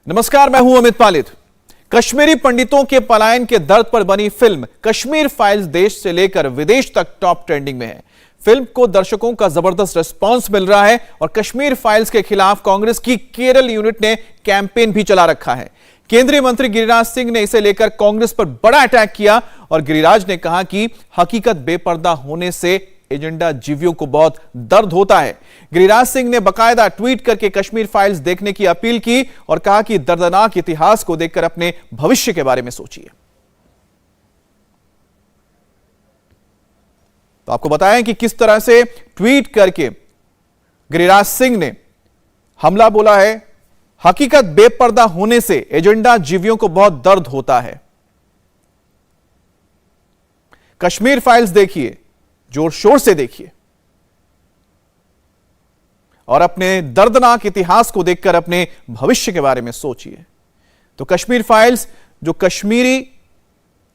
नमस्कार, मैं हूं अमित पालित। कश्मीरी पंडितों के पलायन के दर्द पर बनी फिल्म कश्मीर फाइल्स देश से लेकर विदेश तक टॉप ट्रेंडिंग में है। फिल्म को दर्शकों का जबरदस्त रिस्पांस मिल रहा है और कश्मीर फाइल्स के खिलाफ कांग्रेस की केरल यूनिट ने कैंपेन भी चला रखा है। केंद्रीय मंत्री गिरिराज सिंह ने इसे लेकर कांग्रेस पर बड़ा अटैक किया और गिरिराज ने कहा कि हकीकत बेपर्दा होने से एजेंडा जीवियों को बहुत दर्द होता है। गिरिराज सिंह ने बकायदा ट्वीट करके कश्मीर फाइल्स देखने की अपील की और कहा कि दर्दनाक इतिहास को देखकर अपने भविष्य के बारे में सोचिए। तो आपको बताएं कि किस तरह से ट्वीट करके गिरिराज सिंह ने हमला बोला है। हकीकत बेपर्दा होने से एजेंडा जीवियों को बहुत दर्द होता है। कश्मीर फाइल्स देखिए, जोर शोर से देखिए और अपने दर्दनाक इतिहास को देखकर अपने भविष्य के बारे में सोचिए। तो कश्मीर फाइल्स, जो कश्मीरी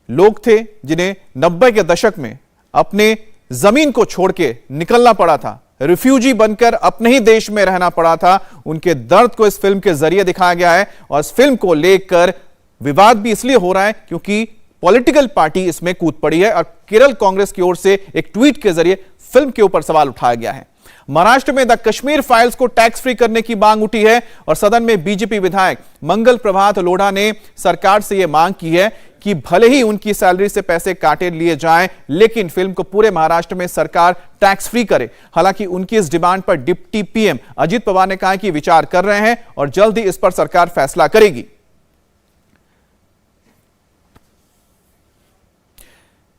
लोग थे जिन्हें 90 के दशक में अपने जमीन को छोड़ के निकलना पड़ा था, रिफ्यूजी बनकर अपने ही देश में रहना पड़ा था, उनके दर्द को इस फिल्म के जरिए दिखाया गया है। और इस फिल्म को लेकर विवाद भी इसलिए हो रहा है क्योंकि पॉलिटिकल पार्टी इसमें कूद पड़ी है और केरल कांग्रेस की ओर से एक ट्वीट के जरिए फिल्म के ऊपर सवाल उठाया गया है। महाराष्ट्र में द कश्मीर फाइल्स को टैक्स फ्री करने की मांग उठी है और सदन में बीजेपी विधायक मंगल प्रभात लोढ़ा ने सरकार से यह मांग की है कि भले ही उनकी सैलरी से पैसे काटे लिए जाएं, लेकिन फिल्म को पूरे महाराष्ट्र में सरकार टैक्स फ्री करे। हालांकि उनकी इस डिमांड पर डिप्टी पीएम अजित पवार ने कहा कि विचार कर रहे हैं और जल्द ही इस पर सरकार फैसला करेगी।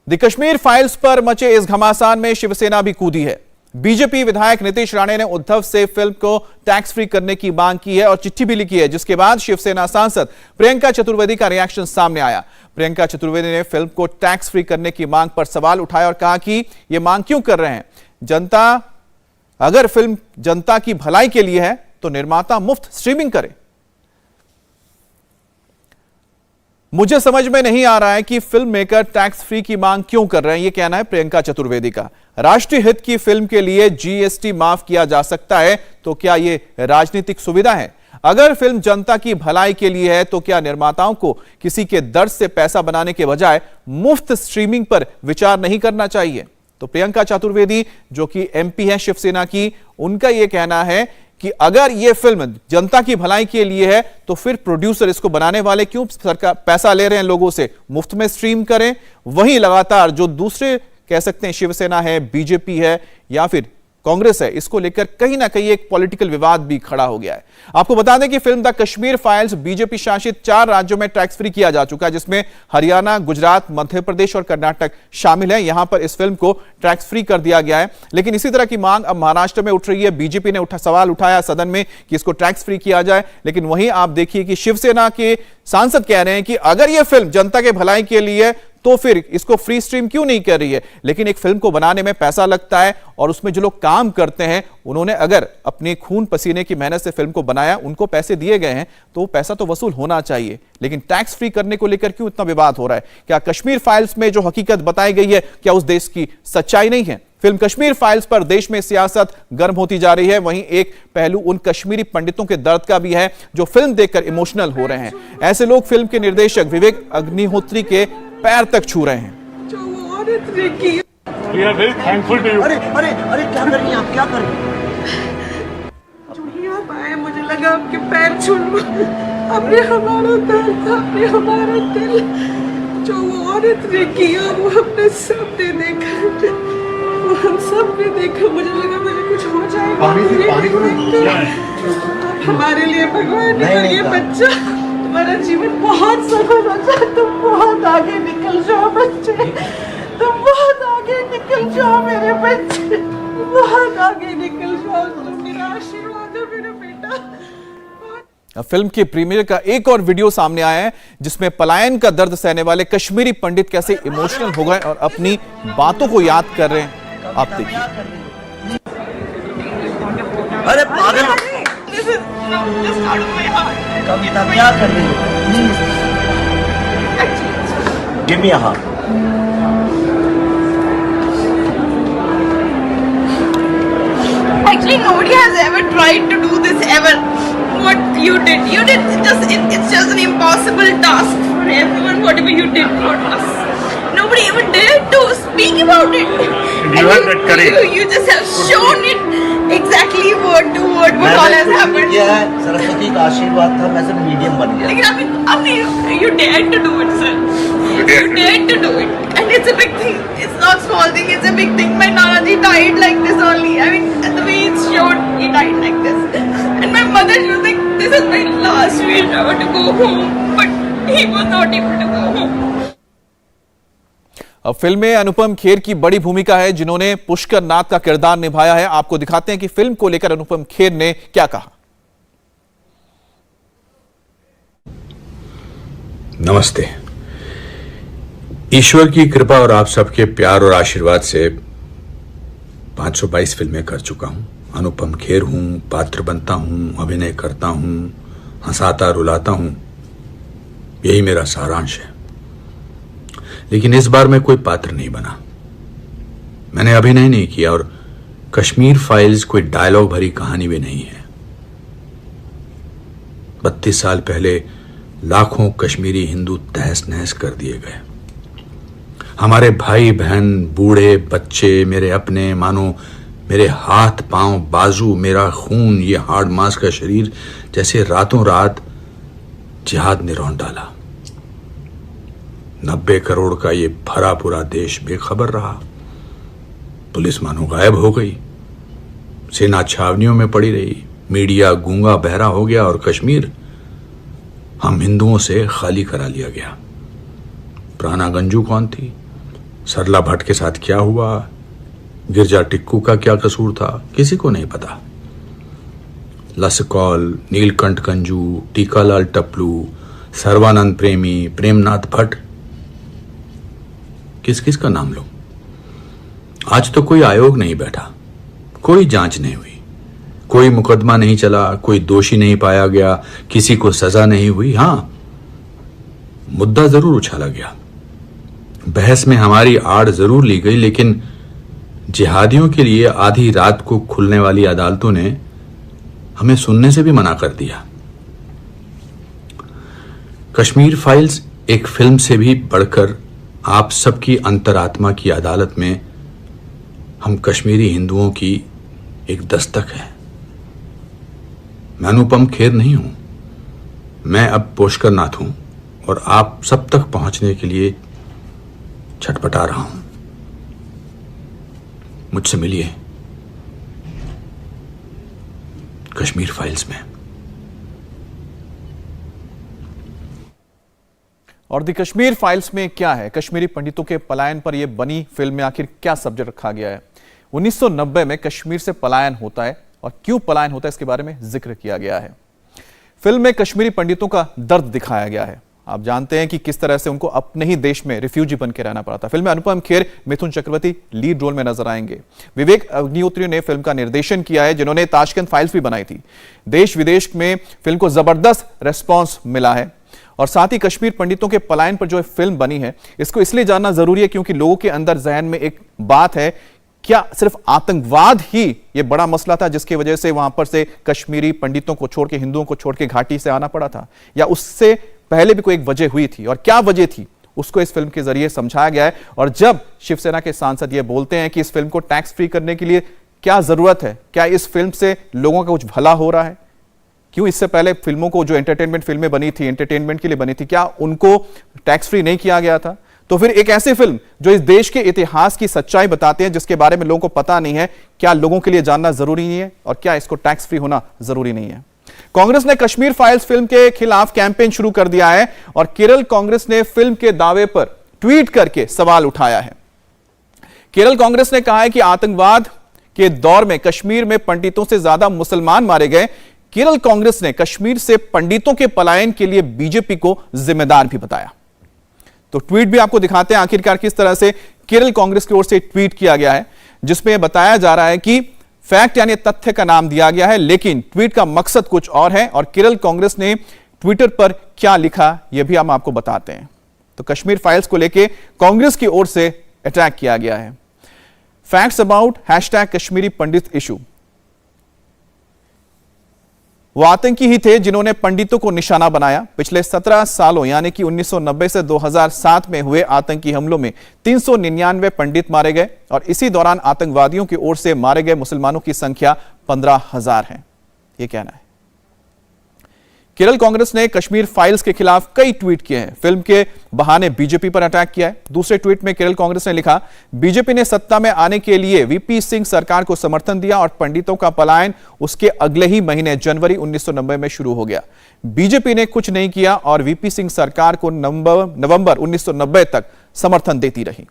द कश्मीर फाइल्स पर मचे इस घमासान में शिवसेना भी कूदी है। बीजेपी विधायक नीतीश राणे ने उद्धव से फिल्म को टैक्स फ्री करने की मांग की है और चिट्ठी भी लिखी है, जिसके बाद शिवसेना सांसद प्रियंका चतुर्वेदी का रिएक्शन सामने आया। प्रियंका चतुर्वेदी ने फिल्म को टैक्स फ्री करने की मांग पर सवाल उठाया और कहा कि यह मांग क्यों कर रहे हैं। अगर फिल्म जनता की भलाई के लिए है तो निर्माता मुफ्त स्ट्रीमिंग करे। मुझे समझ में नहीं आ रहा है कि फिल्म मेकर टैक्स फ्री की मांग क्यों कर रहे हैं, यह कहना है प्रियंका चतुर्वेदी का। राष्ट्रीय हित की फिल्म के लिए जीएसटी माफ किया जा सकता है तो क्या यह राजनीतिक सुविधा है? अगर फिल्म जनता की भलाई के लिए है तो क्या निर्माताओं को किसी के दर्द से पैसा बनाने के बजाय मुफ्त स्ट्रीमिंग पर विचार नहीं करना चाहिए? तो प्रियंका चतुर्वेदी, जो कि एमपी है शिवसेना की, उनका यह कहना है कि अगर यह फिल्म जनता की भलाई के लिए है तो फिर प्रोड्यूसर, इसको बनाने वाले क्यों सरकार पैसा ले रहे हैं लोगों से, मुफ्त में स्ट्रीम करें। वहीं लगातार जो दूसरे कह सकते हैं शिवसेना है, बीजेपी है या फिर कांग्रेस है, इसको लेकर कहीं ना कहीं एक पॉलिटिकल विवाद भी खड़ा हो गया है। आपको बता दें कि film the Kashmir files BJP शासित 4 राज्यों में टैक्स फ्री किया जा चुका है, जिसमें हरियाणा, गुजरात, मध्य प्रदेश और कर्नाटक शामिल है। यहां पर इस फिल्म को टैक्स फ्री कर दिया गया है, लेकिन इसी तरह की मांग अब महाराष्ट्र में उठ रही है। बीजेपी ने सवाल उठाया सदन में कि इसको टैक्स फ्री किया जाए, लेकिन वहीं आप देखिए कि शिवसेना के सांसद कह रहे हैं कि अगर यह फिल्म जनता के भलाई के लिए तो फिर इसको फ्री स्ट्रीम क्यों नहीं कर रही है। लेकिन एक फिल्म को बनाने में पैसा लगता है और उसमें जो लोग काम करते हैं, उन्होंने अगर अपने खून पसीने की मेहनत से फिल्म को बनाया, उनको पैसे दिए गए हैं, तो वो पैसा तो वसूल होना चाहिए। लेकिन टैक्स फ्री करने को लेकर क्यों इतना विवाद हो रहा है? क्या कश्मीर फाइल्स में जो हकीकत बताई गई है, क्या उस देश की सच्चाई नहीं है? फिल्म कश्मीर फाइल्स पर देश में सियासत गर्म होती जा रही है। वहीं एक पहलू उन कश्मीरी पंडितों के दर्द का भी है जो फिल्म देखकर इमोशनल हो रहे हैं। ऐसे लोग फिल्म के निर्देशक विवेक अग्निहोत्री के पैर तक छू रहे हैं। जो वो औरत ने की। We are very thankful to you. अरे क्या कर रही हैं आप, क्या कर रही हैं? जो ही आप आए, मुझे लगा आपके पैर छू लूं। आपने हमारा दर्द, आपने हमारा दिल, जो वो औरत ने किया वो हमने सबने देखा, वो हम सब ने देखा। मुझे लगा मुझे कुछ हो जाएगा। हमारे लिए भगवान ने ये बच्चा, तुम्हारा जीवन बहुत सफल हो जाए, तुम बहुत आगे निकल जाओ बच्चे, तुम बहुत आगे निकल जाओ मेरे बच्चे, बहुत आगे निकल जाओ, तुम मेरा आशीर्वाद हो मेरा बेटा। फिल्म के प्रीमियर का एक और वीडियो सामने आया है जिसमें पलायन का दर्द सहने वाले कश्मीरी पंडित कैसे इमोशनल हो गए और अपनी बातों को याद कर रहे हैं। आप देखिए। अरे पागल, कविता क्या कर रही है? Give me a hug. Actually, nobody has ever tried to do this ever. What you did just impossible task for everyone, whatever you did for us. Nobody even dared to speak about it. You had that courage. You just have shown it exactly word to word what all has happened. किया है, सरस्वती का आशीर्वाद था, मैं सिर्फ medium बन गया. लेकिन अभी you dared to do it, sir. You dared to do it, and it's a big thing. It's not small thing. It's a big thing. My Nana ji died like this only. I mean, the way it's shown, he died like this. And my mother, she was like, "This is my last wish. I want to go home," but he was not able to go home. अब film में अनुपम खेर की बड़ी भूमिका है, जिन्होंने पुष्कर नाथ का किरदार निभाया है। आपको दिखाते हैं कि फिल्म को लेकर अनुपम खेर ने क्या कहा। नमस्ते। ईश्वर की कृपा और आप सबके प्यार और आशीर्वाद से 522 फिल्में कर चुका हूं। अनुपम खेर हूं, पात्र बनता हूं, अभिनय करता हूं, हंसाता रुलाता हूं, यही मेरा सारांश है। लेकिन इस बार मैं कोई पात्र नहीं बना, मैंने अभिनय नहीं किया और कश्मीर फाइल्स कोई डायलॉग भरी कहानी भी नहीं है। 32 साल पहले लाखों कश्मीरी हिंदू तहस नहस कर दिए गए। हमारे भाई बहन, बूढ़े, बच्चे, मेरे अपने, मानो मेरे हाथ पांव, बाजू, मेरा खून, ये हार्ड मांस का शरीर जैसे रातों रात जिहाद ने रौंद डाला। 90 करोड़ का ये भरा पूरा देश बेखबर रहा। पुलिस मानो गायब हो गई, सेना छावनियों में पड़ी रही, मीडिया गूंगा बहरा हो गया और कश्मीर हम हिंदुओं से खाली करा लिया गया। प्राणा गंजू कौन थी? सरला भट्ट के साथ क्या हुआ? गिरजा टिक्कू का क्या कसूर था? किसी को नहीं पता। लसकौल, नीलकंठ गंजू, टीकालाल टपलू, सर्वानंद प्रेमी, प्रेमनाथ भट्ट, किस किस का नाम लो? आज तो कोई आयोग नहीं बैठा, कोई जांच नहीं हुई, कोई मुकदमा नहीं चला, कोई दोषी नहीं पाया गया, किसी को सजा नहीं हुई। हां, मुद्दा जरूर उछाला गया, बहस में हमारी आड़ जरूर ली गई, लेकिन जिहादियों के लिए आधी रात को खुलने वाली अदालतों ने हमें सुनने से भी मना कर दिया। कश्मीर फाइल्स एक फिल्म से भी बढ़कर आप सबकी अंतरात्मा की अदालत में हम कश्मीरी हिंदुओं की एक दस्तक है। मैं अनुपम खेर नहीं हूं, मैं अब पुष्कर नाथ हूं और आप सब तक पहुंचने के लिए छटपटा रहा हूं। मुझसे मिलिए कश्मीर फाइल्स में। और द कश्मीर फाइल्स में क्या है? कश्मीरी पंडितों के पलायन पर यह बनी फिल्म में आखिर क्या सब्जेक्ट रखा गया है? 1990 में कश्मीर से पलायन होता है और क्यों पलायन होता है इसके बारे में जिक्र किया गया है। फिल्म में कश्मीरी पंडितों का दर्द दिखाया गया है। आप जानते हैं कि किस तरह से उनको अपने ही देश में रिफ्यूजी बन के रहना पड़ा था। फिल्म में अनुपम खेर, मिथुन चक्रवर्ती लीड रोल में नजर आएंगे। विवेक अग्निहोत्री ने फिल्म का निर्देशन किया है, जिन्होंने ताशकंद फाइल्स भी बनाई थी। देश विदेश में फिल्म को जबरदस्त रेस्पॉन्स मिला है और साथ ही कश्मीर पंडितों के पलायन पर जो फिल्म बनी है, इसको इसलिए जानना जरूरी है क्योंकि लोगों के अंदर जहन में एक बात है, क्या सिर्फ आतंकवाद ही ये बड़ा मसला था जिसकी वजह से वहां पर से कश्मीरी पंडितों को छोड़ के, हिंदुओं को छोड़ के घाटी से आना पड़ा था, या उससे पहले भी कोई एक वजह हुई थी? और क्या वजह थी उसको इस फिल्म के जरिए समझाया गया है। और जब शिवसेना के सांसद ये बोलते हैं कि इस फिल्म को टैक्स फ्री करने के लिए क्या जरूरत है, क्या इस फिल्म से लोगों का कुछ भला हो रहा है? क्यों इससे पहले फिल्मों को, जो एंटरटेनमेंट फिल्में बनी थी, एंटरटेनमेंट के लिए बनी थी, क्या उनको टैक्स फ्री नहीं किया गया था? तो फिर एक ऐसी फिल्म जो इस देश के इतिहास की सच्चाई बताते हैं, जिसके बारे में लोगों को पता नहीं है, क्या लोगों के लिए जानना जरूरी नहीं है? और क्या इसको टैक्स फ्री होना जरूरी नहीं है? कांग्रेस ने कश्मीर फाइल्स फिल्म के खिलाफ कैंपेन शुरू कर दिया है और केरल कांग्रेस ने फिल्म के दावे पर ट्वीट करके सवाल उठाया है। केरल कांग्रेस ने कहा है कि आतंकवाद के दौर में कश्मीर में पंडितों से ज्यादा मुसलमान मारे गए। केरल कांग्रेस ने कश्मीर से पंडितों के पलायन के लिए बीजेपी को जिम्मेदार भी बताया। तो ट्वीट भी आपको दिखाते हैं आखिरकार किस तरह से केरल कांग्रेस की ओर से ट्वीट किया गया है, जिसमें बताया जा रहा है कि फैक्ट यानी तथ्य का नाम दिया गया है, लेकिन ट्वीट का मकसद कुछ और है। और केरल कांग्रेस ने ट्विटर पर क्या लिखा यह भी हम आपको बताते हैं। तो कश्मीर फाइल्स को लेकर कांग्रेस की ओर से अटैक किया गया है। Facts about #Kashmiri Pandit issue. वो आतंकी ही थे जिन्होंने पंडितों को निशाना बनाया। पिछले 17 सालों यानी कि 1990 से 2007 में हुए आतंकी हमलों में 399 पंडित मारे गए और इसी दौरान आतंकवादियों की ओर से मारे गए मुसलमानों की संख्या 15,000 है। यह कहना है। केरल कांग्रेस ने कश्मीर फाइल्स के खिलाफ कई ट्वीट किए हैं। फिल्म के बहाने बीजेपी पर अटैक किया है। दूसरे ट्वीट में केरल कांग्रेस ने लिखा, बीजेपी ने सत्ता में आने के लिए वीपी सिंह सरकार को समर्थन दिया और पंडितों का पलायन उसके अगले ही महीने जनवरी 1990 में शुरू हो गया। बीजेपी ने कुछ नहीं किया और वीपी सिंह सरकार को नवंबर 1990 तक समर्थन देती रही।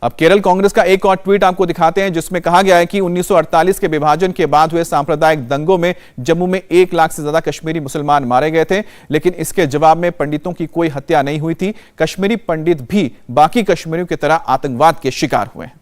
अब केरल कांग्रेस का एक और ट्वीट आपको दिखाते हैं जिसमें कहा गया है कि 1948 के विभाजन के बाद हुए सांप्रदायिक दंगों में जम्मू में 1 लाख से ज्यादा कश्मीरी मुसलमान मारे गए थे, लेकिन इसके जवाब में पंडितों की कोई हत्या नहीं हुई थी। कश्मीरी पंडित भी बाकी कश्मीरियों की तरह आतंकवाद के शिकार हुए हैं।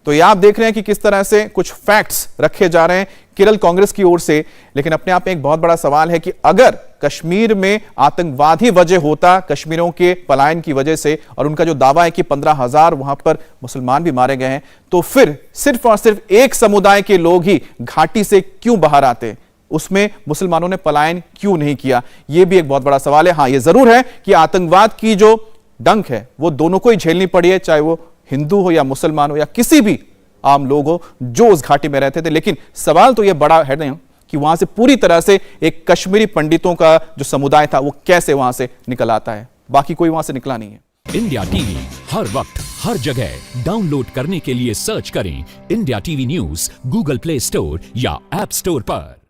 तो ये आप देख रहे हैं कि किस तरह से कुछ फैक्ट्स रखे जा रहे हैं केरल कांग्रेस की ओर से, लेकिन अपने आप में एक बहुत बड़ा सवाल है कि अगर कश्मीर में आतंकवाद ही वजह होता कश्मीरियों के पलायन की वजह से, और उनका जो दावा है कि 15,000 वहां पर मुसलमान भी मारे गए हैं, तो फिर सिर्फ और सिर्फ एक समुदाय के लोग ही घाटी से क्यों बाहर आते, उसमें मुसलमानों ने पलायन क्यों नहीं किया? यह भी एक बहुत बड़ा सवाल है। हां, यह जरूर है कि आतंकवाद की जो डंक है वो दोनों को ही झेलनी पड़ी है, चाहे वो हिंदू हो या मुसलमान हो या किसी भी आम लोग हो जो उस घाटी में रहते थे। लेकिन सवाल तो यह बड़ा है ना कि वहां से पूरी तरह से एक कश्मीरी पंडितों का जो समुदाय था वो कैसे वहां से निकल आता है। बाकी कोई वहां से निकला नहीं है। इंडिया टीवी हर वक्त हर जगह डाउनलोड करने के लिए सर्च करें India TV news Google play store या ऐप स्टोर पर।